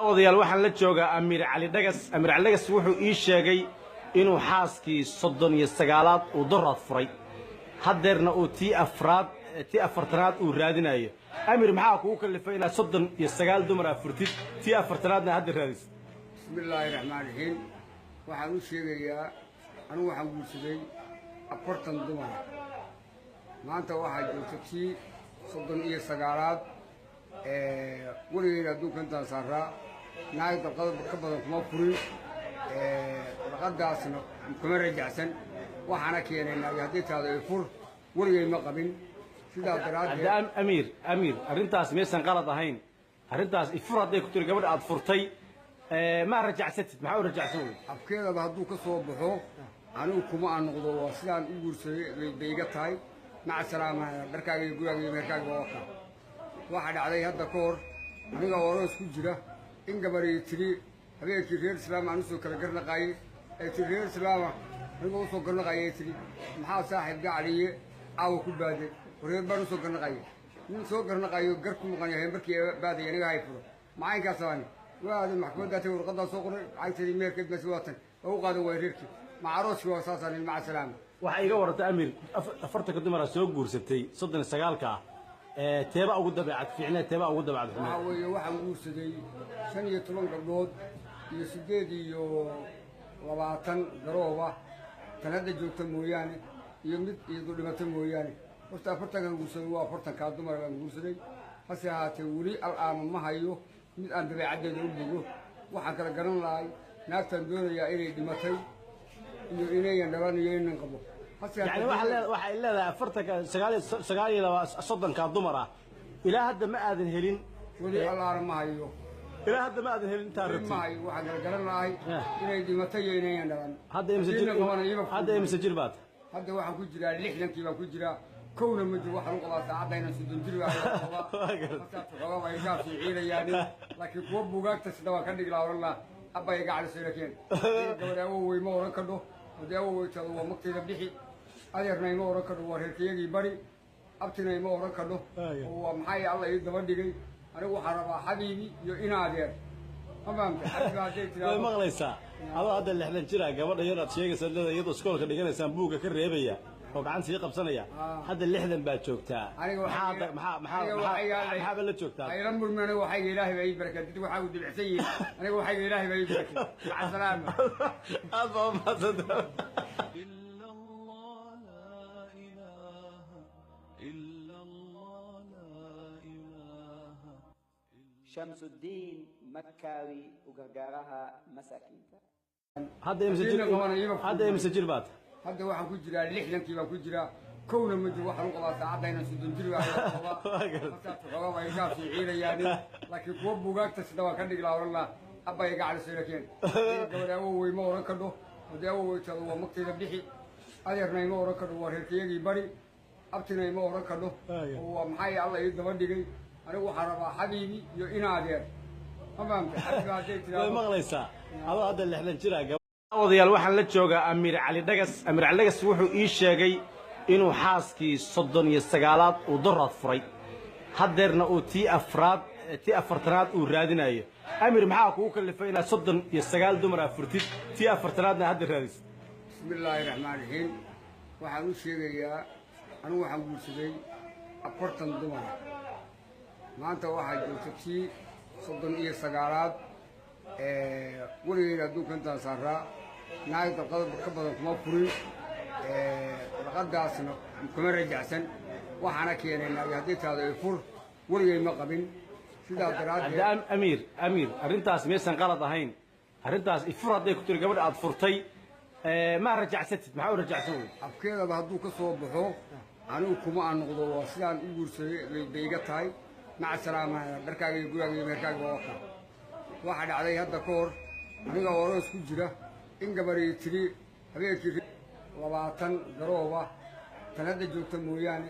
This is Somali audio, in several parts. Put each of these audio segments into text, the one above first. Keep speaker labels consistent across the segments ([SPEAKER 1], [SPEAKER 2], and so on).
[SPEAKER 1] odayaal waxaan la joogaa Amiir Cali Dhagas wuxuu ii sheegay inuu xaaskii 39aad uu daraad furay hadeerna uu tii afartanaad uu raadinayo. Amiir maxaa kugu kalifay inaad 39 dumar furtid tii afartanaadna hadda raadis?
[SPEAKER 2] Bismillahir Rahmanir Rahim. waxaan u sheegayaa anigu waxaan guursaday 40 dumar maanta waxaa joogta tii 39aad weligeed adduunka intaan saaraa naag dalqada ka badan kuma furin dalqadaasna kuma rajacsan waxaana keenaynaa haddii taado ay fur weligeed ma qabin sidaa daraaddeed
[SPEAKER 1] amiir arrintaas meesan qalad ahayn arrintaas ifur hadday ku tiri gabadha aad furtay ma rajacsatid maxaa u rajacsan wey
[SPEAKER 2] afkeedaba hadduu ka soo baxo anigu kuma aan noqdo waa sidaan u guursaday bay iga tahay maca salaama dharkaaga iyo gurigaaga iyo meherkaaga waa wakaa waxaa dhacday hadda ka hor aniga oroos ku jira in gabarii tiri habeenkii reer islaam aan usoo kala garnaqaayey ee tiri reer islaama aniga usoo garnaqaayay tiri maxaa saaxiib gacaliye caawa ku baaday reer baan usoo garnaqaayay nin soo garnaqaayo gar ku maqan yahay markii baaday aniga hay furo macaynkaas aani waaday maxkamadda tay warqadaa soo qoray waxay tiri meherkeed masi waatan oo u qaadan waay reerkii maca arooskii waa saasaan maca salaama
[SPEAKER 1] waxaa iga warantay Amiir 40 dumar soo guursatay 39ka teeba ugu dabeecad fiicnaa teeba ugu dabeecad
[SPEAKER 2] waxa weeye waxaan guursaday 15 gabdhood iyo 8 iyo 20 garooba tanada joogta mooyaane iyo mid iyadu dhimata mooyaane horta 40 guursaday waa 40 dumar aan guursaday hase ahaatee weli al'aama ma hayo mid aan dabeecadeeda u bogo waxaan kala garan lahay naagtan doonayaa inay dhimatay iyo inayan dhalan iyo inan qabo
[SPEAKER 1] يعني waxay leedahay 39 dumar ah ilaa hadda ma aadan helin
[SPEAKER 2] wali alaar ma hayo
[SPEAKER 1] ilaa hadda ma aadan helin taariikh
[SPEAKER 2] ma hayo waxaan kala garan lahay inay dhimatay iyo inayan dhalan
[SPEAKER 1] hadda imsa jir baad
[SPEAKER 2] hadda waxaan ku jiraa 60kii baan ku jiraa kowna ma jiro waxaan u qabaa saacadayna 30 jir baan qabaa way ka fiiciyaan laakiin kuwa buugaagta sida waan ka dhigi lahaa abay gacal soo gabadha way ma oran kado وداو ويتادو ومقتيدا بخي adeernay ma oran karo wareerkayagii bari abtinay ma oran karo oo maxay Allah ii daba dhigay anigu waxaan rabaa xabiibi iyo in adeer ma fahamtay xabiibaatay
[SPEAKER 1] way maqlaysaa adoo hadda 60 jira gabadha yar aad sheegaysaa iyadoo iskoolka dhiganaysan buuga ka reebaya oo gacan sii qabsanaya hadda 60 baa joogtaa maxaa la joogtaa
[SPEAKER 2] ay ramburmana waxay Ilaahay bay barakadid waxa uu dibicsan yahay anigu waxay Ilaahay bay barakadid maca salaama
[SPEAKER 1] aad ma
[SPEAKER 3] شمس الدين مكاوي وقرقارها مساكين
[SPEAKER 1] هذا مسجل بات
[SPEAKER 2] هذا واحد كجرا 60kii baan ku jiraa kowna ma jiro waxaan u qabaa saacadayna 30 jir baan qabaa way ka fiiciyaan laakiin kuwa buugaagta sida waan ka dhigi lahaa abay gacal soo rakeen gabadha way ma oran kado wadaawo waytado waa maqtayda bixi adeernay ma oran kado wareerkayagii bari abtinay ma oran kado oo maxay Allah ii daba dhigay anigu waxaan rabaa xabiibi iyo in adeer ma fahamtay xabiibaatay
[SPEAKER 1] way maqlaysaa adoo hadda 60 jira odayaal waxaan la joogaa Amiir Cali Dhagas wuxuu ii sheegay inuu xaaskii 39aad uu daraad furay hadeerna uu tii afartanaad uu raadinayo. Amiir maxaa kugu kalifay inaad 39 dumar furtid tii afartanaadna hadda raadis?
[SPEAKER 2] Bismillahir Rahmanir Rahim. waxaan u sheegayaa anigu waxaan guursaday 40 dumar maanta waxaa joogta tii 39aad weligeed adduunka intaan saaraa naag dalqada ka badan kuma furin dalqadaasna kuma rajacsan waxaana keenaynaa haddii taado ay fur weligeed ma qabin sidaa daraaddeed
[SPEAKER 1] amiir arrintaas meesan qalad ahayn arrintaas ifur hadday ku tiri gabadha aad furtay ma rajacsatid maxaa u rajacsan wey
[SPEAKER 2] afkeedaba hadduu ka soo baxo anigu kuma aan noqdo waa sidaan u guursaday bay iga tahay maca salaama dharkaaga iyo gurigaaga iyo meherkaaga waa wakaa waxaa dhacday hadda ka hor aniga oroos ku jira in gabarii tiri habeenkii 20 garooba tanada joogta mooyaane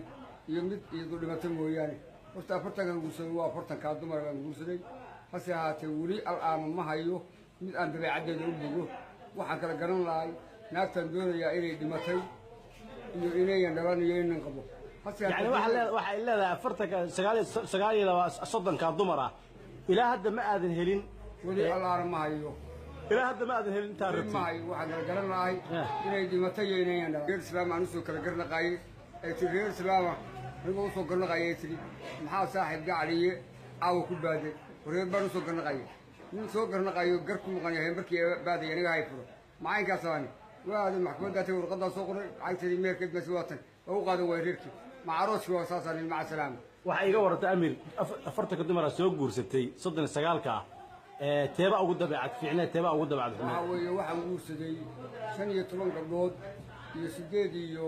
[SPEAKER 2] iyo mid iyadu dhimata mooyaane horta 40 guursaday waa 40 dumar aan guursaday hase ahaatee weli al'aama ma hayo mid aan dabeecadeeda u bogo waxaan kala garan lahay naagtan doonayaa inay dhimatay iyo inayan dhalan iyo inan qabo
[SPEAKER 1] يعني waxay leedahay 39 dumar ah ilaa hadda ma aadan helin
[SPEAKER 2] ولي الله ما هيو
[SPEAKER 1] إلى هذا ما أذهل أنت
[SPEAKER 2] ما
[SPEAKER 1] رتي
[SPEAKER 2] هيو واحد قالنا هاي إنه دي متى ينين غير سلام عن سوق قرنا قاي غير سلام نقول سوق قرنا قاي تري محا صاحب قاعدية أو كل بعد وريد بنو سوق قرنا قاي من سوق قرنا قاي قركم مغني هم بركي بعد يعني هاي فرو معي كاساني وهذا المحكمة ده تقول قضى سوق عايز تري ميركب مسواتن وهو قادو ويركي مع عروس هو أساسا مع السلامة
[SPEAKER 1] waxaa iga warata Amir afartanka dumar soo guursatay 39ka teeba ugu dabeecad fiicnaa teeba ugu dabeecad
[SPEAKER 2] waxa weeye waxaan guursaday 15 gabdhood iyo 8 iyo